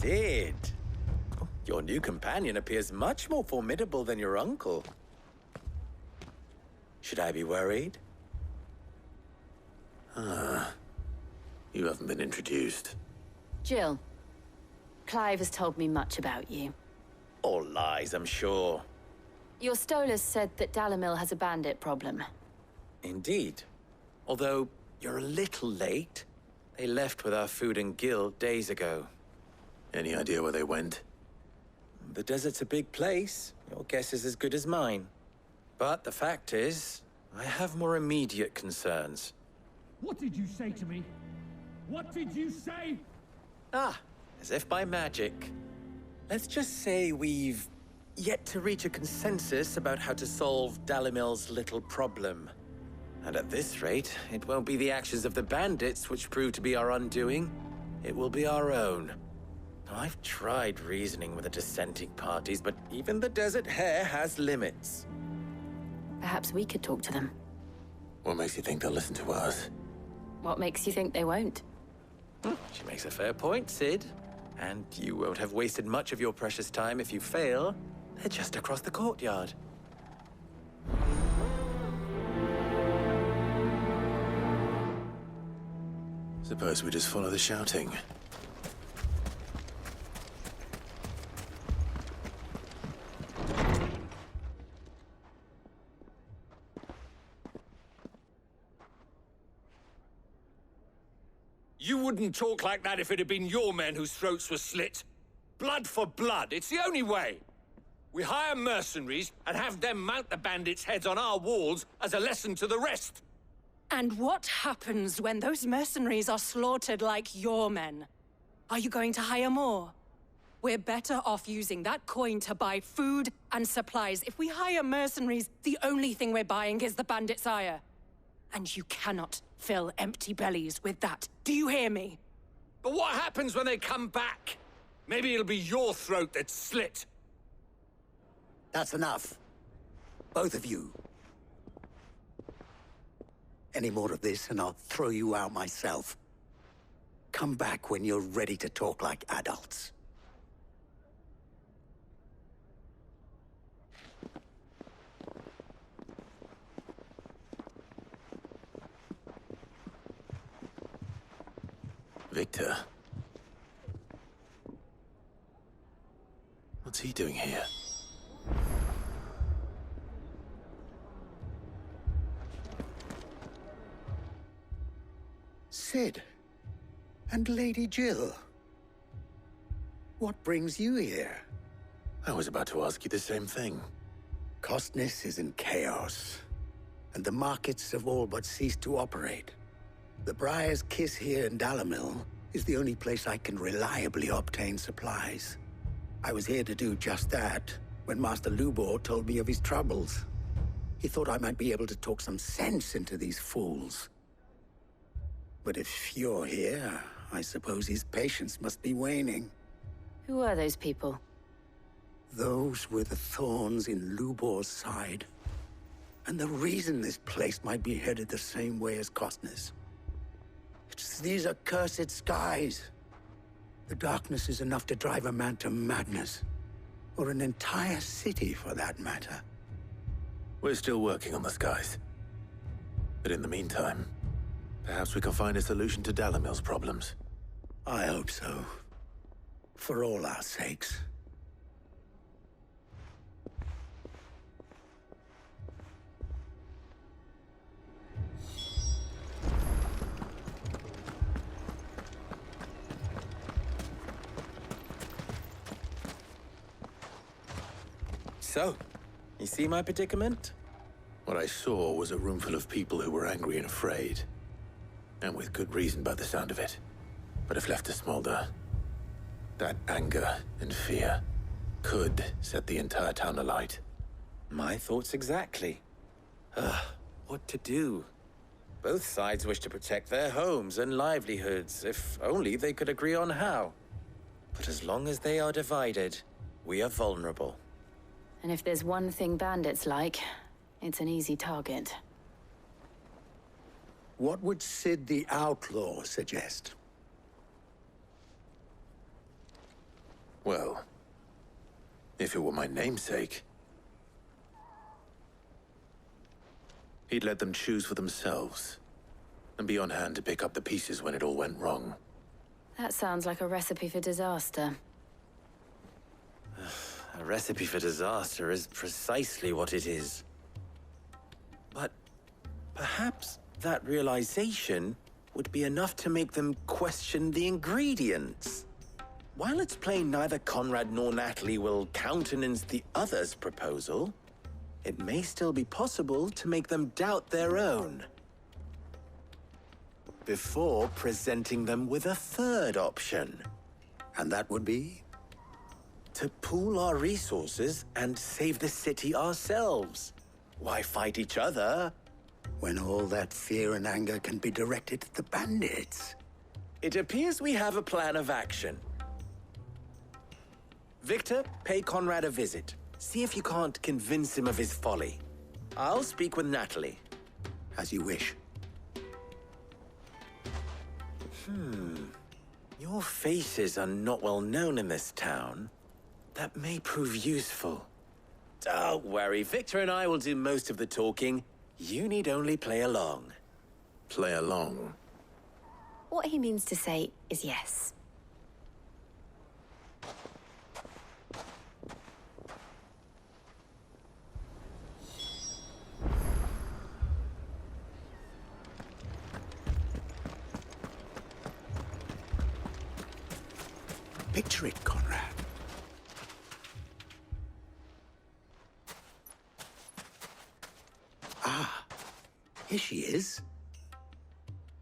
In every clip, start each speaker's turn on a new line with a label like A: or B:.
A: Sid. Your new companion appears much more formidable than your uncle. Should I be worried?
B: You haven't been introduced.
C: Jill, Clive has told me much about you.
A: All lies, I'm sure.
C: Your Stolas said that Dalamil has a bandit problem.
A: Indeed. Although, you're a little late. They left with our food and guild days ago.
B: Any idea where they went?
A: The desert's a big place. Your guess is as good as mine. But the fact is, I have more immediate concerns.
D: What did you say to me? What did you say?
A: As if by magic. Let's just say we've yet to reach a consensus about how to solve Dalamil's little problem. And at this rate, it won't be the actions of the bandits which prove to be our undoing. It will be our own. I've tried reasoning with the dissenting parties, but even the Desert Hare has limits.
C: Perhaps we could talk to them.
B: What makes you think they'll listen to us?
C: What makes you think they won't?
A: She makes a fair point, Sid. And you won't have wasted much of your precious time if you fail. They're just across the courtyard.
B: Suppose we just follow the shouting.
E: You wouldn't talk like that if it had been your men whose throats were slit. Blood for blood, it's the only way. We hire mercenaries and have them mount the bandits' heads on our walls as a lesson to the rest.
F: And what happens when those mercenaries are slaughtered like your men? Are you going to hire more? We're better off using that coin to buy food and supplies. If we hire mercenaries, the only thing we're buying is the bandits' ire. And you cannot fill empty bellies with that. Do you hear me?
E: But what happens when they come back? Maybe it'll be your throat that's slit.
G: That's enough. Both of you. Any more of this and I'll throw you out myself. Come back when you're ready to talk like adults.
B: Victor? What's he doing here?
G: Sid. And Lady Jill. What brings you here?
B: I was about to ask you the same thing.
G: Costness is in chaos, and the markets have all but ceased to operate. The Briar's Kiss here in Dalamil is the only place I can reliably obtain supplies. I was here to do just that when Master Lubor told me of his troubles. He thought I might be able to talk some sense into these fools. But if you're here, I suppose his patience must be waning.
C: Who are those people?
G: Those were the thorns in Lubor's side. And the reason this place might be headed the same way as Costness. It's these accursed skies. The darkness is enough to drive a man to madness. Or an entire city, for that matter.
B: We're still working on the skies. But in the meantime, perhaps we can find a solution to Dalamil's problems.
G: I hope so. For all our sakes.
A: So, you see my predicament?
B: What I saw was a room full of people who were angry and afraid. And with good reason by the sound of it. But if left to smolder, that anger and fear could set the entire town alight.
A: My thoughts exactly. What to do? Both sides wish to protect their homes and livelihoods, if only they could agree on how. But as long as they are divided, we are vulnerable.
C: And if there's one thing bandits like, it's an easy target.
G: What would Sid the Outlaw suggest?
B: Well, if it were my namesake, he'd let them choose for themselves and be on hand to pick up the pieces when it all went wrong.
C: That sounds like a recipe for disaster.
A: A recipe for disaster is precisely what it is. But perhaps that realization would be enough to make them question the ingredients. While it's plain neither Conrad nor Natalie will countenance the other's proposal, it may still be possible to make them doubt their own before presenting them with a third option.
G: And that would be?
A: To pool our resources and save the city ourselves. Why fight each other
G: When all that fear and anger can be directed at the bandits.
A: It appears we have a plan of action. Victor, pay Conrad a visit. See if you can't convince him of his folly. I'll speak with Natalie.
G: As you wish.
A: Your faces are not well known in this town. That may prove useful. Don't worry, Victor and I will do most of the talking. You need only play along.
B: Play along.
C: What he means to say is yes.
G: Picture it, Conrad. Ah, here she is.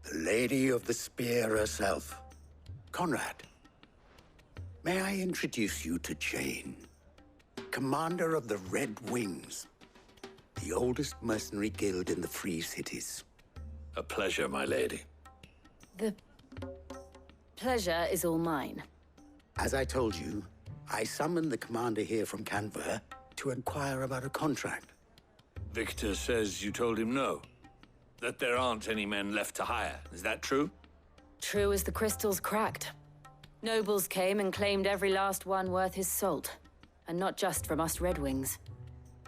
G: The Lady of the Spear herself. Conrad, may I introduce you to Jane, commander of the Red Wings, the oldest mercenary guild in the Free Cities.
E: A pleasure, my lady.
C: The pleasure is all mine.
G: As I told you, I summoned the commander here from Canver to inquire about a contract.
E: Victor says you told him no. That there aren't any men left to hire. Is that true?
C: True as the crystals cracked. Nobles came and claimed every last one worth his salt. And not just from us Red Wings.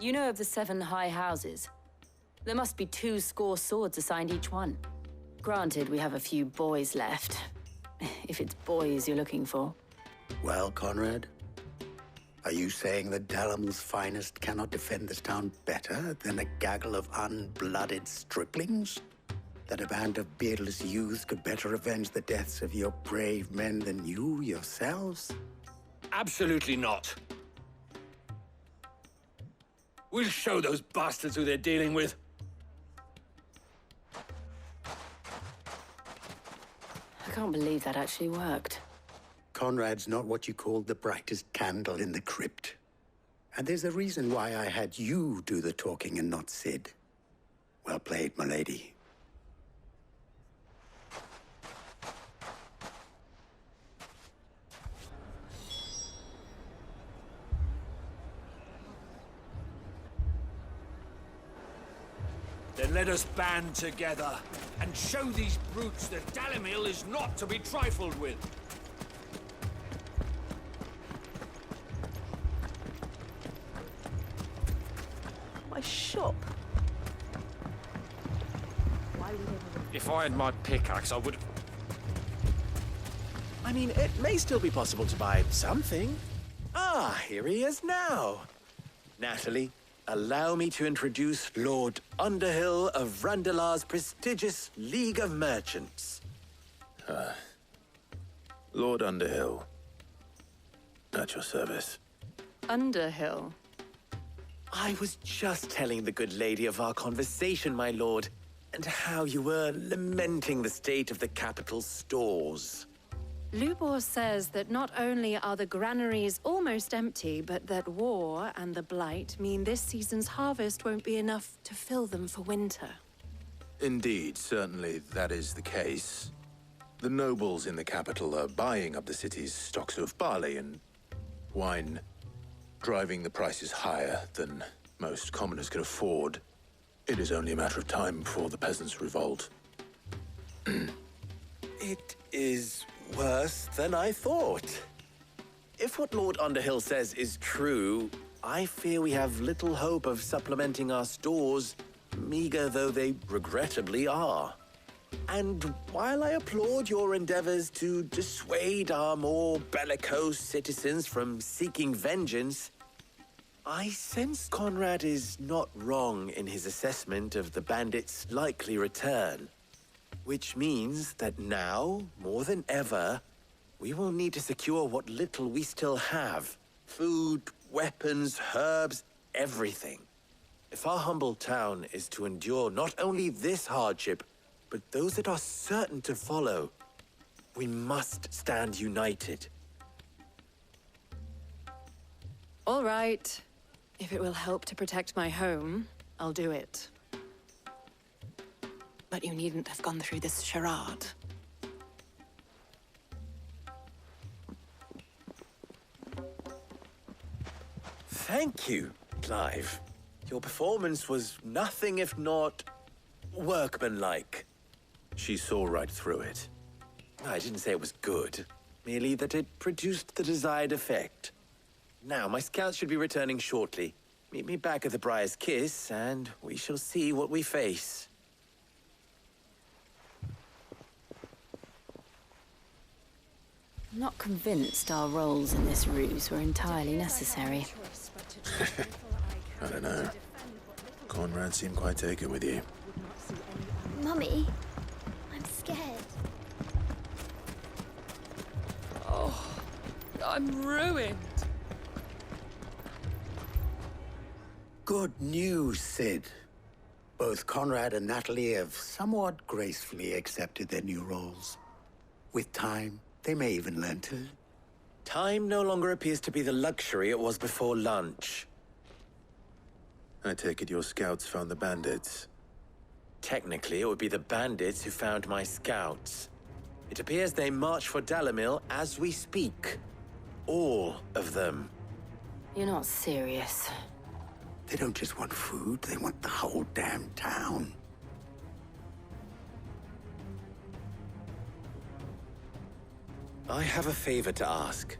C: You know of the 7 high houses. There must be 2 swords assigned each one. Granted, we have a few boys left. If it's boys you're looking for.
G: Well, Conrad, are you saying that Dalamil's finest cannot defend this town better than a gaggle of unblooded striplings? That a band of beardless youths could better avenge the deaths of your brave men than you yourselves?
E: Absolutely not. We'll show those bastards who they're dealing with.
C: I can't believe that actually worked.
G: Conrad's not what you called the brightest candle in the crypt. And there's a reason why I had you do the talking and not Sid. Well played, my lady.
E: Then let us band together and show these brutes that Dalimil is not to be trifled with.
H: My shop.
E: If I had my pickaxe, I would...
A: I mean, it may still be possible to buy something. Ah, here he is now. Natalie, allow me to introduce Lord Underhill of Randalar's prestigious League of Merchants.
B: Lord Underhill. At your service.
F: Underhill.
A: I was just telling the good lady of our conversation, my lord, and how you were lamenting the state of the capital's stores.
F: Lubor says that not only are the granaries almost empty, but that war and the Blight mean this season's harvest won't be enough to fill them for winter.
B: Indeed, certainly that is the case. The nobles in the capital are buying up the city's stocks of barley and wine, driving the prices higher than most commoners can afford. It is only a matter of time before the peasants revolt.
A: It is worse than I thought. If what Lord Underhill says is true, I fear we have little hope of supplementing our stores, meager though they regrettably are. And while I applaud your endeavors to dissuade our more bellicose citizens from seeking vengeance, I sense Conrad is not wrong in his assessment of the bandits' likely return. Which means that now, more than ever, we will need to secure what little we still have. Food, weapons, herbs, everything. If our humble town is to endure not only this hardship, but those that are certain to follow, we must stand united.
F: All right. If it will help to protect my home, I'll do it. But you needn't have gone through this charade.
A: Thank you, Clive. Your performance was nothing if not workmanlike.
B: She saw right through it.
A: I didn't say it was good, merely that it produced the desired effect. Now, my scouts should be returning shortly. Meet me back at the Briar's Kiss, and we shall see what we face.
C: I'm not convinced our roles in this ruse were entirely necessary.
B: I don't know. Conrad seemed quite taken with you.
I: Mummy, I'm scared.
F: Oh, I'm ruined.
G: Good news, Sid. Both Conrad and Natalie have somewhat gracefully accepted their new roles. With time, they may even learn to.
A: Time no longer appears to be the luxury it was before lunch.
B: I take it your scouts found the bandits.
A: Technically, it would be the bandits who found my scouts. It appears they march for Dalimil as we speak. All of them.
C: You're not serious.
G: They don't just want food, they want the whole damn town.
A: I have a favor to ask.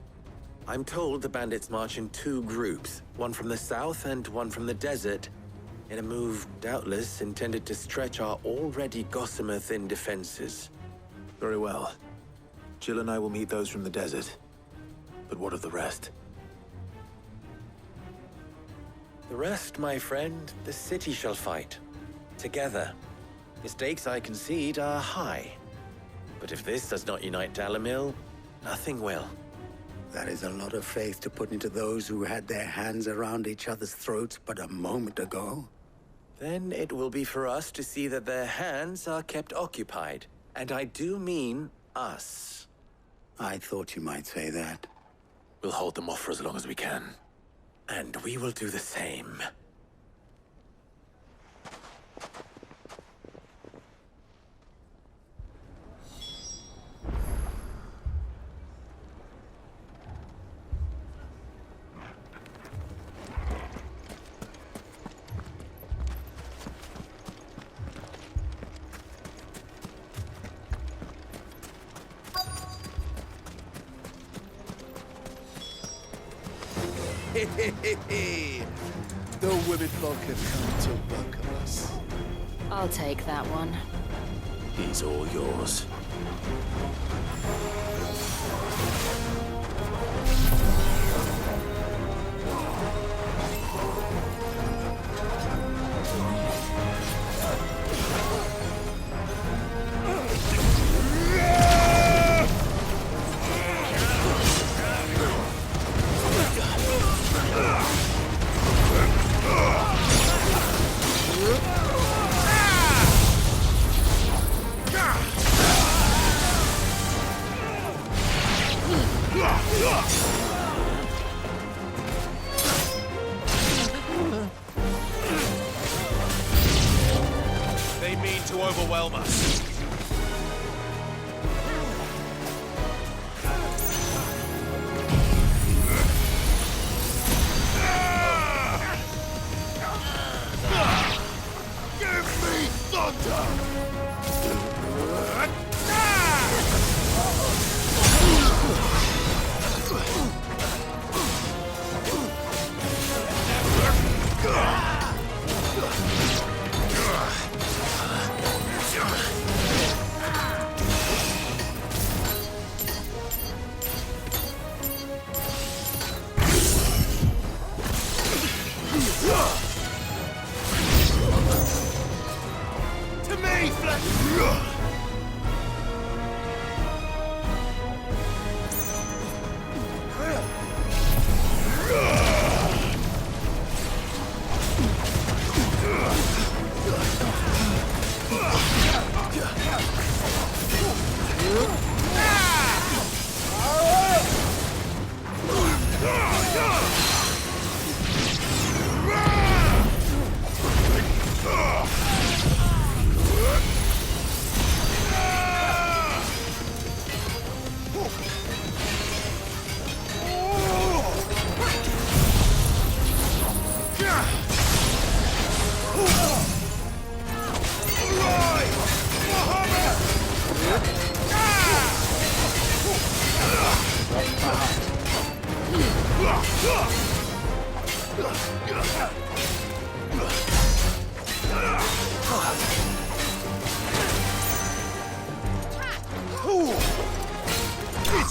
A: I'm told the bandits march in two groups, one from the south and one from the desert, in a move doubtless intended to stretch our already gossamer-thin defenses.
B: Very well. Jill and I will meet those from the desert. But what of the rest?
A: The rest, my friend, the city shall fight. Together. The stakes, I concede, are high. But if this does not unite Dalimil, nothing will.
G: That is a lot of faith to put into those who had their hands around each other's throats but a moment ago.
A: Then it will be for us to see that their hands are kept occupied. And I do mean us.
G: I thought you might say that.
B: We'll hold them off for as long as we can.
A: And we will do the same.
J: The women folk have come to welcome us.
C: I'll take that one.
B: He's all yours.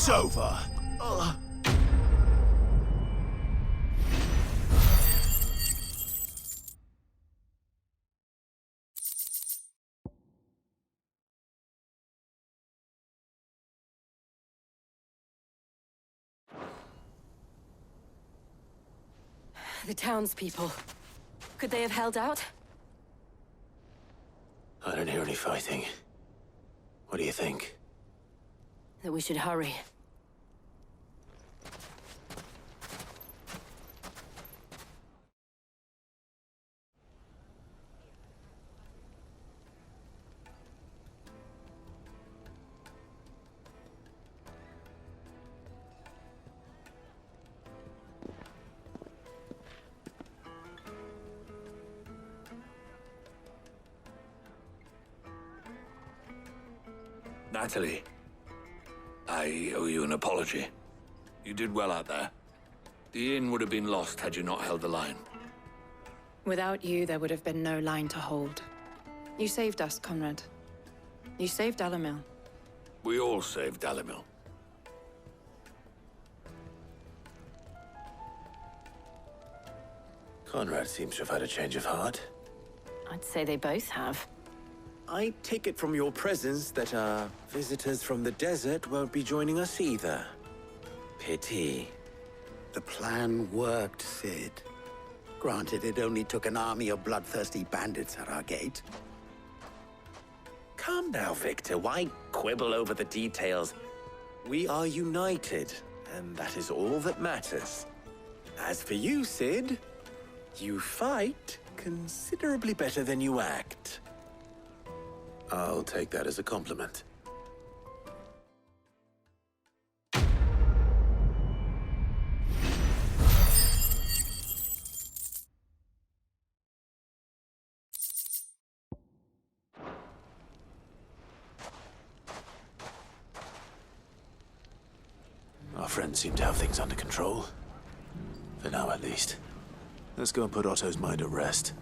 J: It's over.
C: The townspeople. Could they have held out?
B: I don't hear any fighting. What do you think?
C: That we should hurry.
E: Natalie, I owe you an apology. You did well out there. The inn would have been lost had you not held the line.
F: Without you, there would have been no line to hold. You saved us, Conrad. You saved Dalimil.
E: We all saved Dalimil.
B: Conrad seems to have had a change of heart.
C: I'd say they both have.
A: I take it from your presence that our visitors from the desert won't be joining us either. Pity.
G: The plan worked, Sid. Granted, it only took an army of bloodthirsty bandits at our gate.
A: Calm now, Victor. Why quibble over the details? We are united, and that is all that matters. As for you, Sid, you fight considerably better than you act.
B: I'll take that as a compliment. Our friends seem to have things under control. For now, at least. Let's go and put Otto's mind at rest.